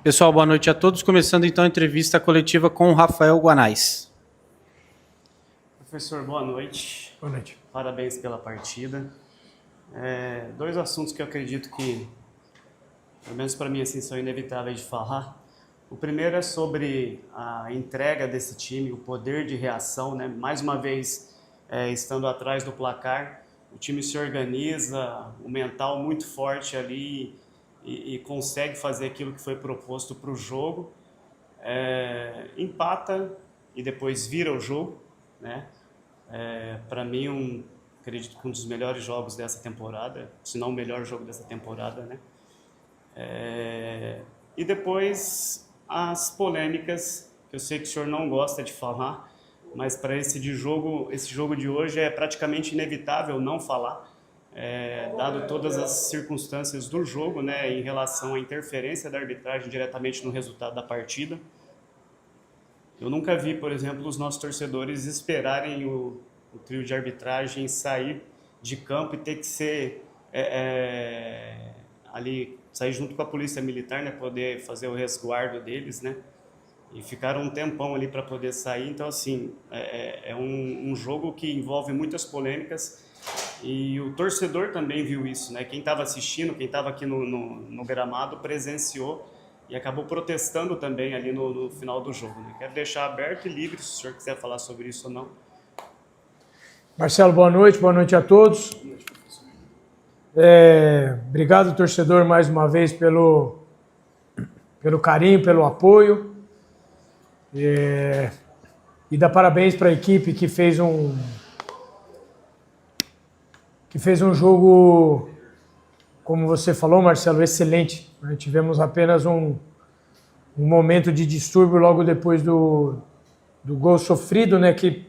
Pessoal, boa noite a todos. Começando então a entrevista coletiva com o Rafael Guanais. Professor, boa noite. Boa noite. Parabéns pela partida. Dois assuntos que eu acredito que, pelo menos para mim, assim, são inevitáveis de falar. O primeiro é sobre a entrega desse time, o poder de reação, né? Mais uma vez, estando atrás do placar, o time se organiza, o mental muito forte ali e consegue fazer aquilo que foi proposto para o jogo. Empata e depois vira o jogo, né? Para mim, acredito que um dos melhores jogos dessa temporada, se não o melhor jogo dessa temporada, né? E depois as polêmicas, que eu sei que o senhor não gosta de falar, mas para esse jogo de hoje é praticamente inevitável não falar, dado todas as circunstâncias do jogo, né, em relação à interferência da arbitragem diretamente no resultado da partida. Eu nunca vi, por exemplo, os nossos torcedores esperarem o trio de arbitragem sair de campo e ter que ser ali, sair junto com a polícia militar, né, poder fazer o resguardo deles, né, e ficaram um tempão ali para poder sair. Então, assim, é um jogo que envolve muitas polêmicas e o torcedor também viu isso, né, quem estava assistindo, quem estava aqui no gramado presenciou e acabou protestando também ali no final do jogo, né. Quero deixar aberto e livre, se o senhor quiser falar sobre isso ou não. Marcelo, boa noite a todos. Obrigado, torcedor, mais uma vez pelo carinho, pelo apoio. E dar parabéns para a equipe que fez um jogo, como você falou, Marcelo, excelente. Tivemos apenas um momento de distúrbio logo depois do gol sofrido, né, que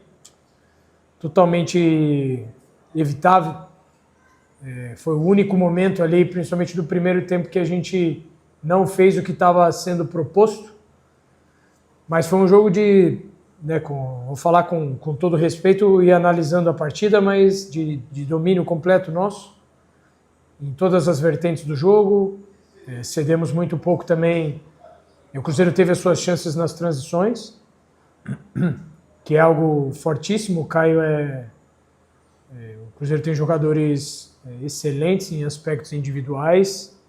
totalmente evitável. Foi o único momento ali, principalmente do primeiro tempo, que a gente não fez o que estava sendo proposto. Mas foi um jogo vou falar com todo respeito e analisando a partida, mas de domínio completo nosso, em todas as vertentes do jogo. Cedemos muito pouco também. O Cruzeiro teve as suas chances nas transições, que é algo fortíssimo. O Caio o Cruzeiro tem jogadores excelentes em aspectos individuais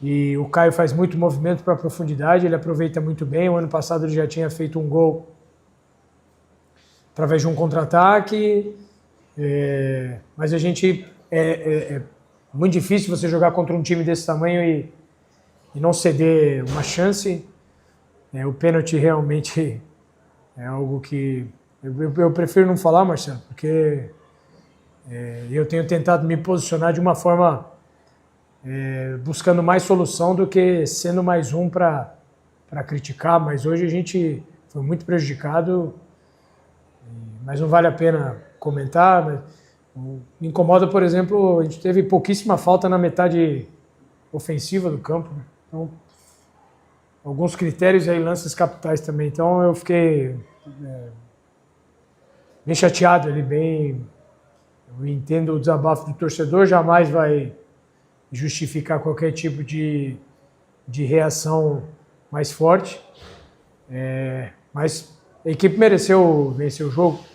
e o Caio faz muito movimento para a profundidade, ele aproveita muito bem. O ano passado ele já tinha feito um gol através de um contra-ataque, mas a gente é muito difícil você jogar contra um time desse tamanho e não ceder uma chance. O pênalti realmente é algo que eu prefiro não falar, Marcelo, porque eu tenho tentado me posicionar de uma forma buscando mais solução do que sendo mais um para criticar, mas hoje a gente foi muito prejudicado, mas não vale a pena comentar. Mas me incomoda, por exemplo, a gente teve pouquíssima falta na metade ofensiva do campo, né? Então, alguns critérios e aí lances capitais também, então eu fiquei bem chateado ali, eu entendo o desabafo do torcedor, jamais vai justificar qualquer tipo de reação mais forte, mas a equipe mereceu vencer o jogo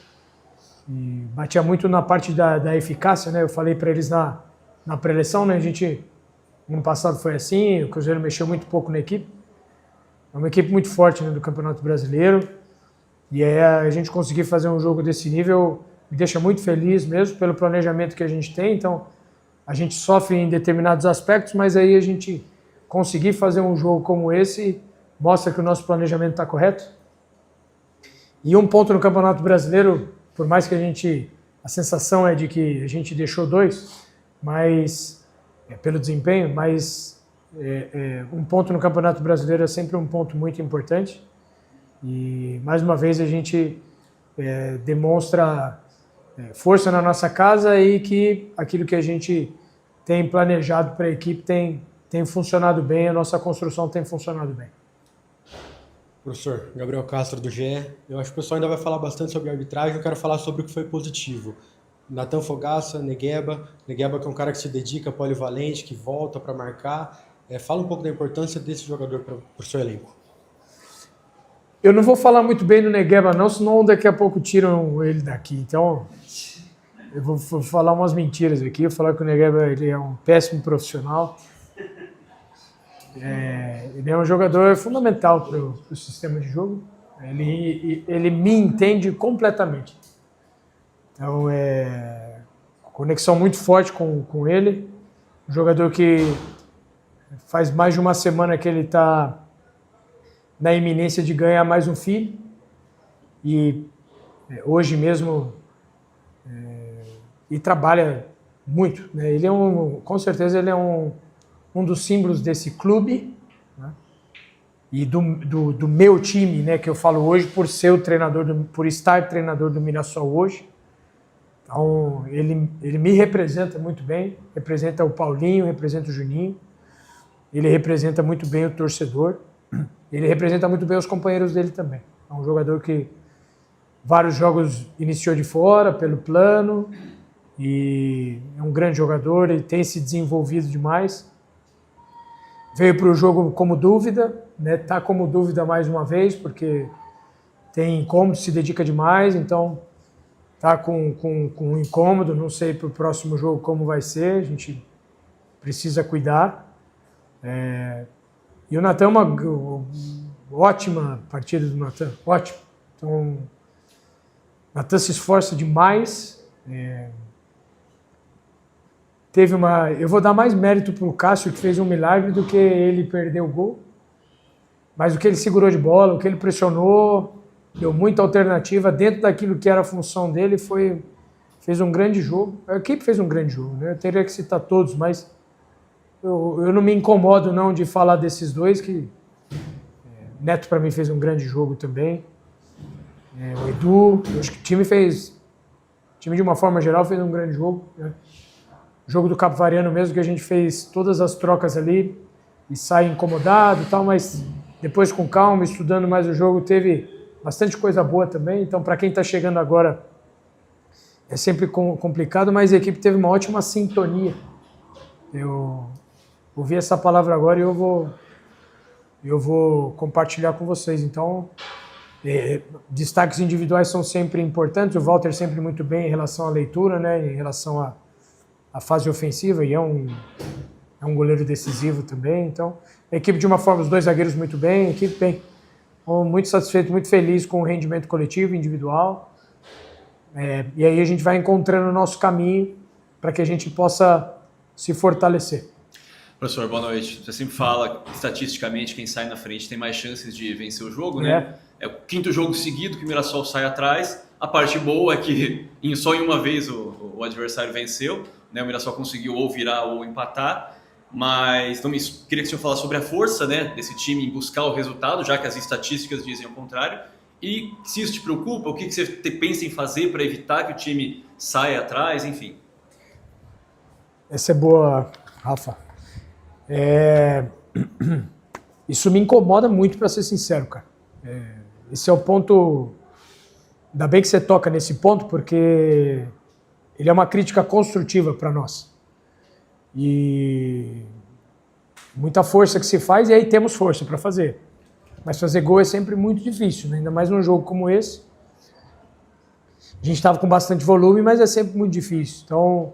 e batia muito na parte da eficácia, né? Eu falei para eles na pré-eleição, né? Ano passado foi assim, o Cruzeiro mexeu muito pouco na equipe, é uma equipe muito forte, né, do Campeonato Brasileiro, e a gente conseguir fazer um jogo desse nível me deixa muito feliz mesmo pelo planejamento que a gente tem. Então a gente sofre em determinados aspectos, mas aí a gente conseguir fazer um jogo como esse mostra que o nosso planejamento está correto. E um ponto no Campeonato Brasileiro, por mais que a sensação é de que a gente deixou 2, mas pelo desempenho, mas um ponto no Campeonato Brasileiro é sempre um ponto muito importante. E mais uma vez a gente demonstra força na nossa casa e que aquilo que a gente tem planejado para a equipe tem funcionado bem, a nossa construção tem funcionado bem. Professor, Gabriel Castro do GE. Eu acho que o pessoal ainda vai falar bastante sobre a arbitragem, eu quero falar sobre o que foi positivo. Natan Fogaça, Negueba que é um cara que se dedica, polivalente, que volta para marcar. Fala um pouco da importância desse jogador para o seu elenco. Eu não vou falar muito bem do Negueba não, senão daqui a pouco tiram ele daqui. Então, eu vou falar umas mentiras aqui. Eu vou falar que o Negueba ele é um péssimo profissional. Ele é um jogador fundamental para o sistema de jogo. Ele me entende completamente. Então, conexão muito forte com ele. Um jogador que faz mais de uma semana que ele está na iminência de ganhar mais um filho. E hoje mesmo e trabalha muito, né? Ele com certeza ele é um dos símbolos desse clube, né? E do meu time, né? Que eu falo hoje por ser o treinador, por estar treinador do Mirassol hoje. Então ele me representa muito bem, representa o Paulinho, representa o Juninho, ele representa muito bem o torcedor, ele representa muito bem os companheiros dele também. É um jogador que vários jogos iniciou de fora, pelo plano, e é um grande jogador, ele tem se desenvolvido demais. Veio para o jogo como dúvida, né? Tá como dúvida mais uma vez, porque tem incômodo, se dedica demais, então tá com um incômodo, não sei para o próximo jogo como vai ser, a gente precisa cuidar. E o Natan, uma ótima partida do Natan, ótimo. Então, o Natan se esforça demais. Eu vou dar mais mérito para o Cássio, que fez um milagre, do que ele perder o gol. Mas o que ele segurou de bola, o que ele pressionou, deu muita alternativa dentro daquilo que era a função dele, fez um grande jogo. A equipe fez um grande jogo, né? Eu teria que citar todos, mas eu não me incomodo não de falar desses dois, que Neto para mim fez um grande jogo também. O Edu, eu acho que o time de uma forma geral fez um grande jogo, né? O jogo do Capivariano mesmo, que a gente fez todas as trocas ali e sai incomodado e tal, mas depois com calma, estudando mais o jogo, teve bastante coisa boa também. Então, para quem está chegando agora, é sempre complicado, mas a equipe teve uma ótima sintonia. Eu ouvi essa palavra agora e eu vou compartilhar com vocês. Então, destaques individuais são sempre importantes. O Walter sempre muito bem em relação à leitura, né, em relação à fase ofensiva, e é um goleiro decisivo também. Então, a equipe de uma forma, os dois zagueiros muito bem, a equipe bem. Muito satisfeito, muito feliz com o rendimento coletivo e individual. E aí a gente vai encontrando o nosso caminho para que a gente possa se fortalecer. Professor, boa noite. Você sempre fala, estatisticamente, quem sai na frente tem mais chances de vencer o jogo, né? É o quinto jogo seguido que o Mirassol sai atrás. A parte boa é que só em uma vez o adversário venceu, né? O Mirassol conseguiu ou virar ou empatar. Mas então, queria que o senhor falasse sobre a força, né, desse time em buscar o resultado, já que as estatísticas dizem o contrário. E se isso te preocupa, o que você pensa em fazer para evitar que o time saia atrás, enfim. Essa é boa, Rafa. Isso me incomoda muito, para ser sincero, cara. Esse é o ponto. Ainda bem que você toca nesse ponto, porque ele é uma crítica construtiva para nós. E muita força que se faz, e aí temos força para fazer. Mas fazer gol é sempre muito difícil, né? Ainda mais num jogo como esse. A gente estava com bastante volume, mas é sempre muito difícil. Então,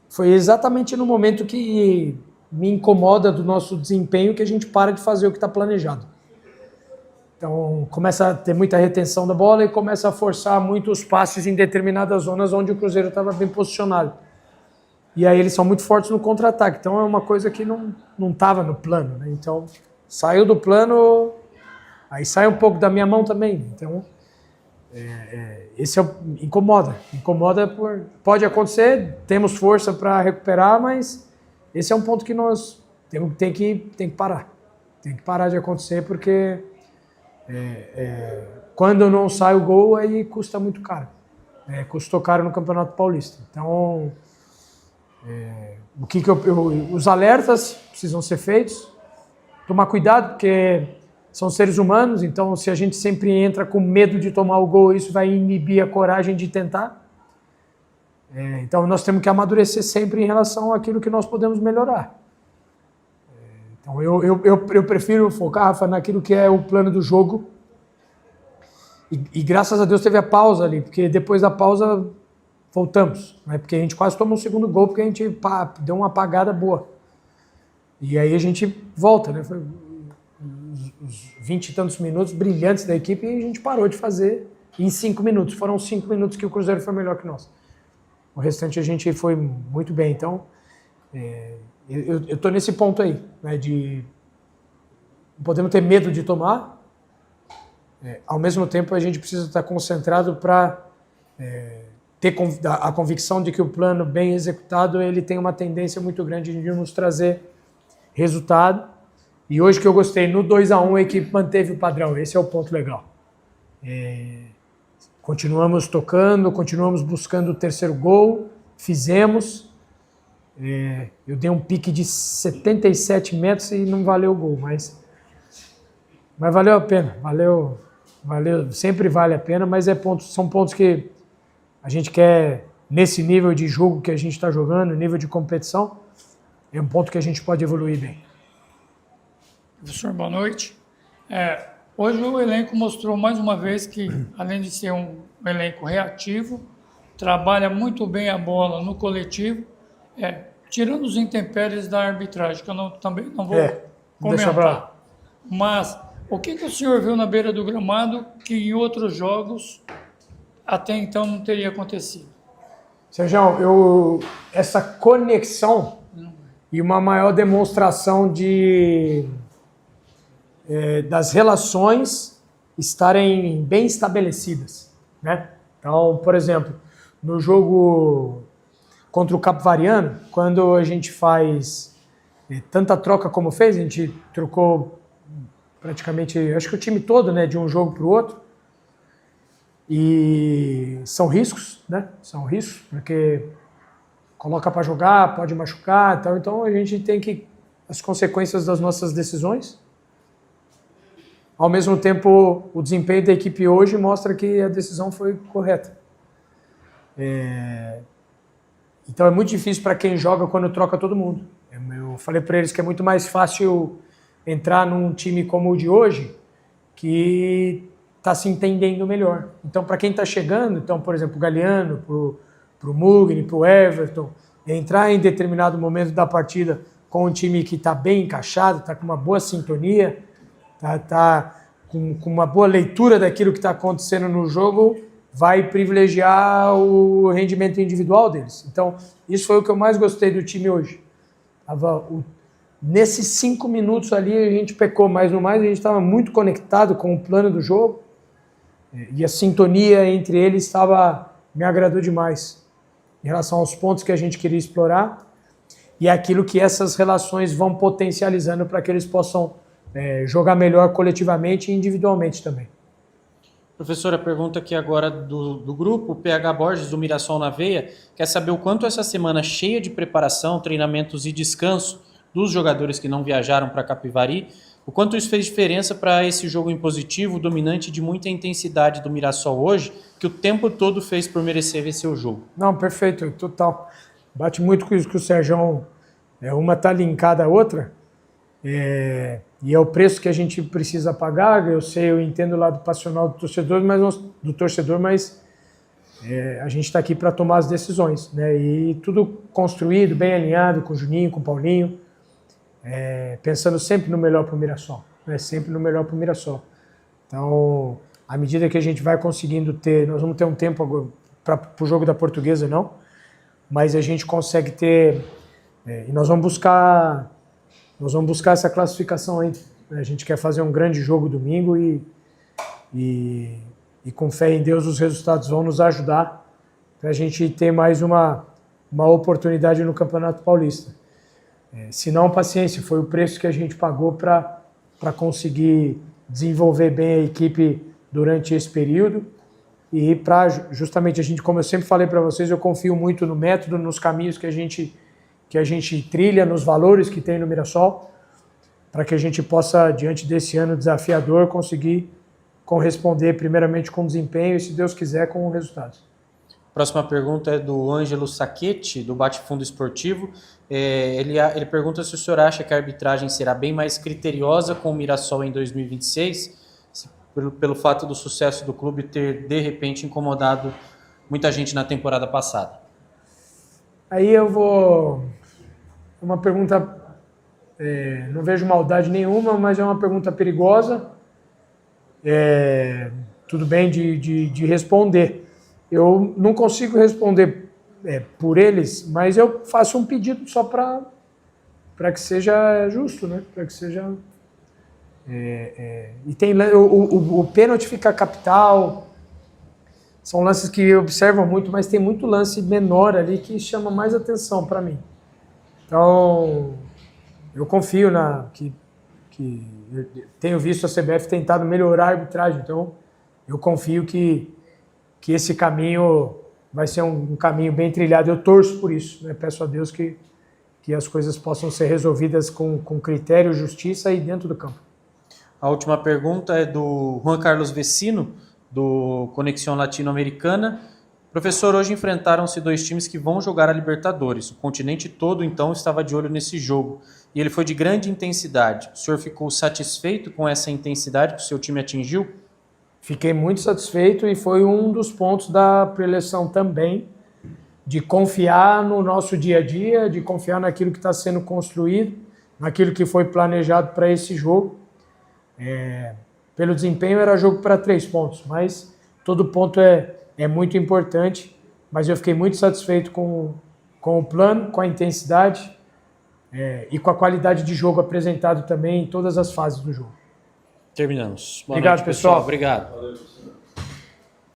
foi exatamente no momento que me incomoda do nosso desempenho que a gente para de fazer o que está planejado. Então, começa a ter muita retenção da bola e começa a forçar muito os passes em determinadas zonas onde o Cruzeiro estava bem posicionado. E aí eles são muito fortes no contra-ataque. Então é uma coisa que não estava no plano, né? Então, saiu do plano, aí sai um pouco da minha mão também. Então, esse incomoda. Incomoda pode acontecer, temos força para recuperar, mas esse é um ponto que nós tem que parar. Tem que parar de acontecer, porque quando não sai o gol, aí custa muito caro. Custou caro no Campeonato Paulista. Então, os alertas precisam ser feitos, tomar cuidado, porque são seres humanos, então se a gente sempre entra com medo de tomar o gol, isso vai inibir a coragem de tentar. Então nós temos que amadurecer sempre em relação àquilo que nós podemos melhorar. Então, eu prefiro focar, Rafa, naquilo que é o plano do jogo. E graças a Deus teve a pausa ali, porque depois da pausa voltamos. Né? Porque a gente quase tomou um segundo gol, porque a gente deu uma apagada boa. E aí a gente volta, né? Foi uns 20 e tantos minutos brilhantes da equipe e a gente parou de fazer em 5 minutos. Foram 5 minutos que o Cruzeiro foi melhor que nós. O restante a gente foi muito bem. Então, eu estou nesse ponto aí, né? De não podemos ter medo de tomar. Ao mesmo tempo, a gente precisa estar concentrado para ter a convicção de que o plano bem executado ele tem uma tendência muito grande de nos trazer resultado. E hoje que eu gostei, no 2-1 a equipe manteve o padrão. Esse é o ponto legal. Continuamos tocando, continuamos buscando o terceiro gol, fizemos. Eu dei um pique de 77 metros e não valeu o gol, mas valeu a pena. Valeu, sempre vale a pena, mas são pontos que a gente quer, nesse nível de jogo que a gente está jogando, nível de competição, é um ponto que a gente pode evoluir bem. Professor, boa noite. Hoje o elenco mostrou mais uma vez que, além de ser um elenco reativo, trabalha muito bem a bola no coletivo, tirando os intempéries da arbitragem, que eu também não vou comentar. Mas o que o senhor viu na beira do gramado que em outros jogos até então não teria acontecido? Sérgio, essa conexão e uma maior demonstração das relações estarem bem estabelecidas, né? Então, por exemplo, no jogo contra o Capivariano, quando a gente faz tanta troca como fez, a gente trocou praticamente, acho que o time todo, né, de um jogo para o outro, e são riscos, né? São riscos, porque coloca para jogar, pode machucar, tal. Então a gente tem que as consequências das nossas decisões. Ao mesmo tempo, o desempenho da equipe hoje mostra que a decisão foi correta. Então é muito difícil para quem joga quando troca todo mundo. Eu falei para eles que é muito mais fácil entrar num time como o de hoje, que está se entendendo melhor. Então, para quem está chegando, então, por exemplo, o Galeano, para o Mugni, para o Everton, entrar em determinado momento da partida com um time que está bem encaixado, está com uma boa sintonia, está com uma boa leitura daquilo que está acontecendo no jogo, vai privilegiar o rendimento individual deles. Então, isso foi o que eu mais gostei do time hoje. Nesses 5 minutos ali a gente pecou, mas no mais a gente estava muito conectado com o plano do jogo e a sintonia entre eles me agradou demais em relação aos pontos que a gente queria explorar e aquilo que essas relações vão potencializando para que eles possam jogar melhor coletivamente e individualmente também. Professora, pergunta aqui agora do grupo, o PH Borges, do Mirassol na Veia, quer saber o quanto essa semana cheia de preparação, treinamentos e descanso dos jogadores que não viajaram para Capivari, o quanto isso fez diferença para esse jogo impositivo, dominante, de muita intensidade do Mirassol hoje, que o tempo todo fez por merecer vencer o jogo. Não, perfeito, total. Bate muito com isso que o Sérgio, uma está linkada à outra, e é o preço que a gente precisa pagar. Eu entendo o lado passional do torcedor, mas a gente está aqui para tomar as decisões, né? E tudo construído, bem alinhado com o Juninho, com o Paulinho, pensando sempre no melhor para o Mirassol, né? Sempre no melhor para o Mirassol. Então, à medida que a gente vai conseguindo nós vamos ter um tempo para o jogo da Portuguesa, não, mas a gente consegue ter, e nós vamos buscar essa classificação aí. A gente quer fazer um grande jogo domingo e com fé em Deus os resultados vão nos ajudar para a gente ter mais uma oportunidade no Campeonato Paulista. Se não, paciência, foi o preço que a gente pagou para conseguir desenvolver bem a equipe durante esse período e para justamente a gente, como eu sempre falei para vocês, eu confio muito no método, nos caminhos que a gente trilha, nos valores que tem no Mirassol, para que a gente possa, diante desse ano desafiador, conseguir corresponder primeiramente com desempenho e, se Deus quiser, com resultados. Próxima pergunta é do Ângelo Sacchetti, do Bate Fundo Esportivo. Ele pergunta se o senhor acha que a arbitragem será bem mais criteriosa com o Mirassol em 2026, pelo fato do sucesso do clube ter, de repente, incomodado muita gente na temporada passada. Aí eu vou... Uma pergunta... não vejo maldade nenhuma, mas é uma pergunta perigosa. Tudo bem de responder. Eu não consigo responder por eles, mas eu faço um pedido só para que seja justo, né? Para que seja... E tem o pênalti fica capital, são lances que observam muito, mas tem muito lance menor ali que chama mais atenção para mim. Então, eu confio que tenho visto a CBF tentado melhorar a arbitragem, então eu confio que esse caminho vai ser um caminho bem trilhado. Eu torço por isso, né? Peço a Deus que as coisas possam ser resolvidas com critério, justiça e dentro do campo. A última pergunta é do Juan Carlos Vecino, do Conexão Latino-Americana. Professor, hoje enfrentaram-se dois times que vão jogar a Libertadores. O continente todo, então, estava de olho nesse jogo. E ele foi de grande intensidade. O senhor ficou satisfeito com essa intensidade que o seu time atingiu? Fiquei muito satisfeito e foi um dos pontos da preleção também, de confiar no nosso dia a dia, de confiar naquilo que está sendo construído, naquilo que foi planejado para esse jogo. Pelo desempenho era jogo para 3 pontos, mas todo ponto é muito importante, mas eu fiquei muito satisfeito com o plano, com a intensidade e com a qualidade de jogo apresentado também em todas as fases do jogo. Terminamos. Obrigado, noite, pessoal. Obrigado. Valeu.